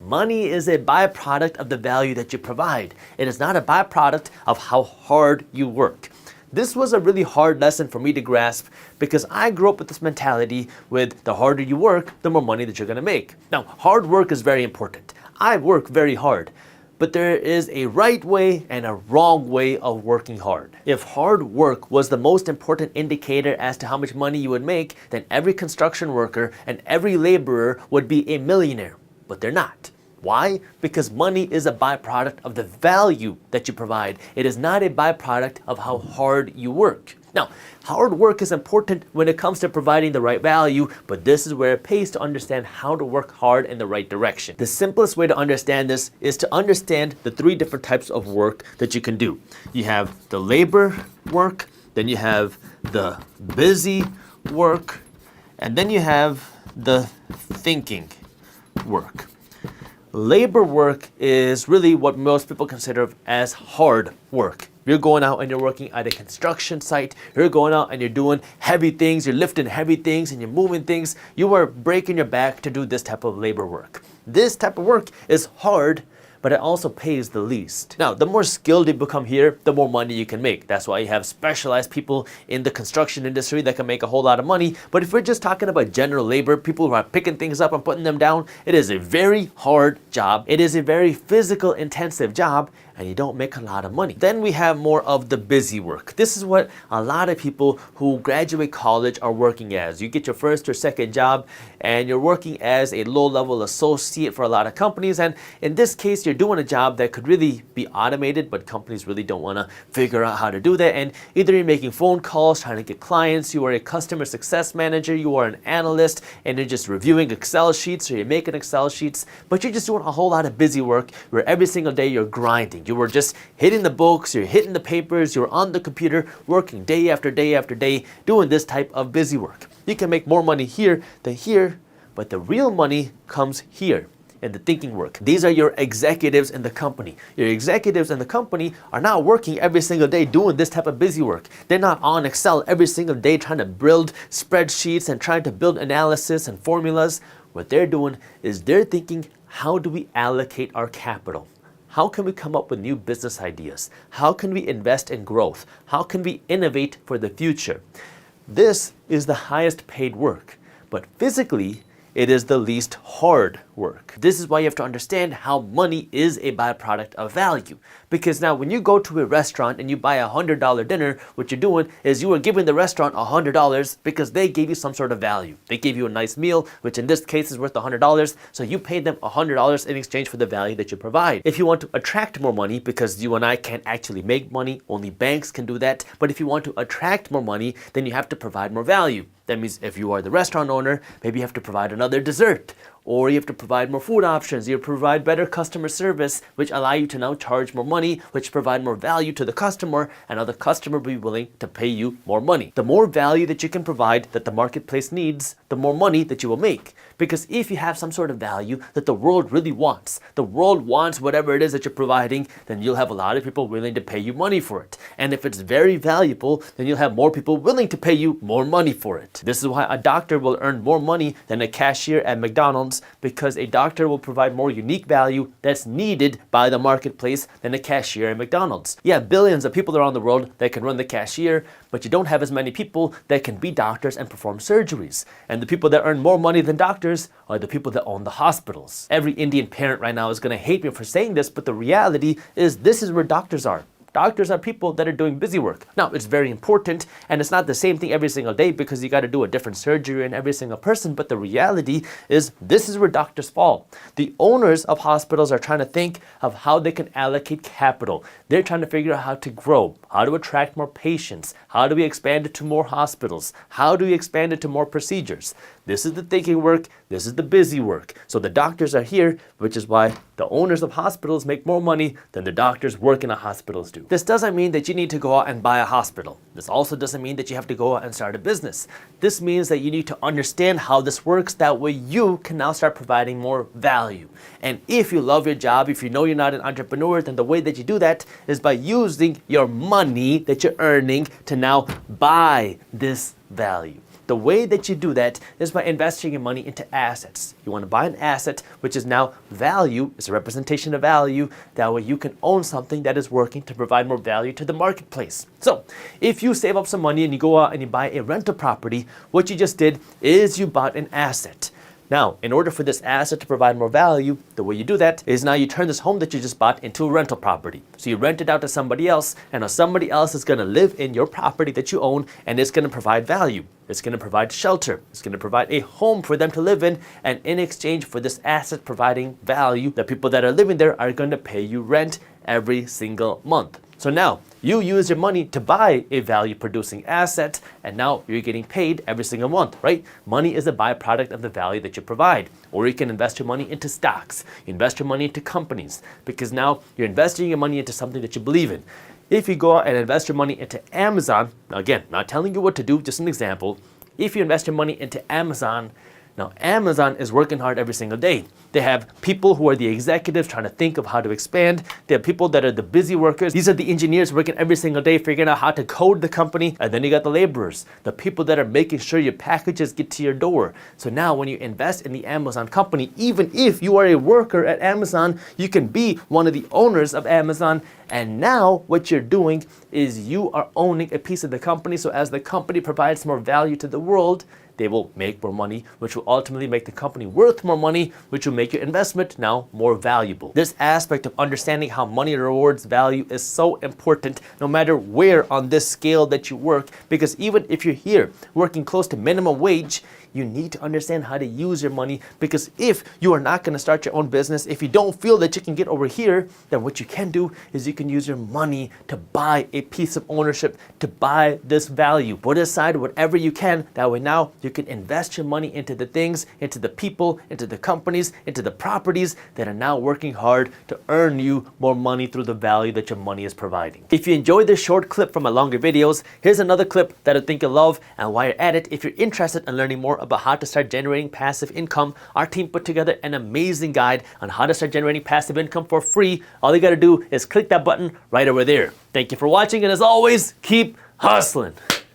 Money is a byproduct of the value that you provide. It is not a byproduct of how hard you work. This was a really hard lesson for me to grasp because I grew up with this mentality with the harder you work, the more money that you're going to make. Now, hard work is very important. I work very hard, but there is a right way and a wrong way of working hard. If hard work was the most important indicator as to how much money you would make, then every construction worker and every laborer would be a millionaire, but they're not. Why? Because money is a byproduct of the value that you provide. It is not a byproduct of how hard you work. Now, hard work is important when it comes to providing the right value, but this is where it pays to understand how to work hard in the right direction. The simplest way to understand this is to understand the three different types of work that you can do. You have the labor work, then you have the busy work, and then you have the thinking work. Labor work is really what most people consider as hard work. You're going out and you're working at a construction site. You're going out and you're doing heavy things. You're lifting heavy things and you're moving things. You are breaking your back to do this type of labor work. This type of work is hard, but it also pays the least. Now, the more skilled you become here, the more money you can make. That's why you have specialized people in the construction industry that can make a whole lot of money. But if we're just talking about general labor, people who are picking things up and putting them down, it is a very hard job. It is a very physical intensive job, and you don't make a lot of money. Then we have more of the busy work. This is what a lot of people who graduate college are working as. You get your first or second job and you're working as a low-level associate for a lot of companies, and in this case you're doing a job that could really be automated, but companies really don't want to figure out how to do that. And either you're making phone calls, trying to get clients, you are a customer success manager, you are an analyst, and you're just reviewing Excel sheets, or you're making Excel sheets, but you're just doing a whole lot of busy work where every single day you're grinding. You were just hitting the books, you're hitting the papers, you're on the computer, working day after day after day, doing this type of busy work. You can make more money here than here, but the real money comes here in the thinking work. These are your executives in the company. Your executives in the company are not working every single day doing this type of busy work. They're not on Excel every single day trying to build spreadsheets and trying to build analysis and formulas. What they're doing is they're thinking, how do we allocate our capital? How can we come up with new business ideas? How can we invest in growth? How can we innovate for the future? This is the highest paid work, but physically, it is the least hard work. This is why you have to understand how money is a byproduct of value. Because now when you go to a restaurant and you buy $100 dinner, what you're doing is you are giving the restaurant $100 because they gave you some sort of value. They gave you a nice meal, which in this case is worth $100, so you paid them $100 in exchange for the value that you provide. If you want to attract more money, because you and I can't actually make money, only banks can do that, but if you want to attract more money, then you have to provide more value. That means if you are the restaurant owner, maybe you have to provide another dessert, or you have to provide more food options, you provide better customer service, which allow you to now charge more money, which provide more value to the customer, and now the customer will be willing to pay you more money. The more value that you can provide that the marketplace needs, the more money that you will make. Because if you have some sort of value that the world really wants, the world wants whatever it is that you're providing, then you'll have a lot of people willing to pay you money for it. And if it's very valuable, then you'll have more people willing to pay you more money for it. This is why a doctor will earn more money than a cashier at McDonald's, because a doctor will provide more unique value that's needed by the marketplace than a cashier at McDonald's. You have billions of people around the world that can run the cashier, but you don't have as many people that can be doctors and perform surgeries. And the people that earn more money than doctors are the people that own the hospitals. Every Indian parent right now is going to hate me for saying this, but the reality is this is where doctors are. Doctors are people that are doing busy work. Now, it's very important, and it's not the same thing every single day because you got to do a different surgery in every single person, but the reality is this is where doctors fall. The owners of hospitals are trying to think of how they can allocate capital. They're trying to figure out how to grow, how to attract more patients, how do we expand it to more hospitals, how do we expand it to more procedures. This is the thinking work, this is the busy work. So the doctors are here, which is why the owners of hospitals make more money than the doctors working at hospitals do. This doesn't mean that you need to go out and buy a hospital. This also doesn't mean that you have to go out and start a business. This means that you need to understand how this works. That way you can now start providing more value. And if you love your job, if you know you're not an entrepreneur, then the way that you do that is by using your money that you're earning to now buy this value. The way that you do that is by investing your money into assets. You want to buy an asset, which is now value, it's a representation of value. That way you can own something that is working to provide more value to the marketplace. So if you save up some money and you go out and you buy a rental property, what you just did is you bought an asset. Now, in order for this asset to provide more value, the way you do that is now you turn this home that you just bought into a rental property. So you rent it out to somebody else, and now somebody else is going to live in your property that you own, and it's going to provide value. It's going to provide shelter. It's going to provide a home for them to live in, and in exchange for this asset providing value, the people that are living there are going to pay you rent every single month. So now you use your money to buy a value producing asset, and now you're getting paid every single month, right? Money is a byproduct of the value that you provide. Or you can invest your money into stocks. You invest your money into companies, because now you're investing your money into something that you believe in. If you go out and invest your money into Amazon, again, not telling you what to do, just an example. If you invest your money into Amazon, now Amazon is working hard every single day. They have people who are the executives trying to think of how to expand. They have people that are the busy workers. These are the engineers working every single day figuring out how to code the company. And then you got the laborers, the people that are making sure your packages get to your door. So now when you invest in the Amazon company, even if you are a worker at Amazon, you can be one of the owners of Amazon. And now what you're doing is you are owning a piece of the company. So as the company provides more value to the world, they will make more money, which will ultimately make the company worth more money, which will make your investment now more valuable. This aspect of understanding how money rewards value is so important no matter where on this scale that you work, because even if you're here working close to minimum wage, you need to understand how to use your money, because if you are not going to start your own business, if you don't feel that you can get over here, then what you can do is you can use your money to buy a piece of ownership, to buy this value. Put aside whatever you can. That way now you can invest your money into the things, into the people, into the companies, into the properties that are now working hard to earn you more money through the value that your money is providing. If you enjoyed this short clip from my longer videos, here's another clip that I think you'll love. And while you're at it, if you're interested in learning more about how to start generating passive income, our team put together an amazing guide on how to start generating passive income for free. All you got to do is click that button right over there. Thank you for watching, and as always, keep hustling.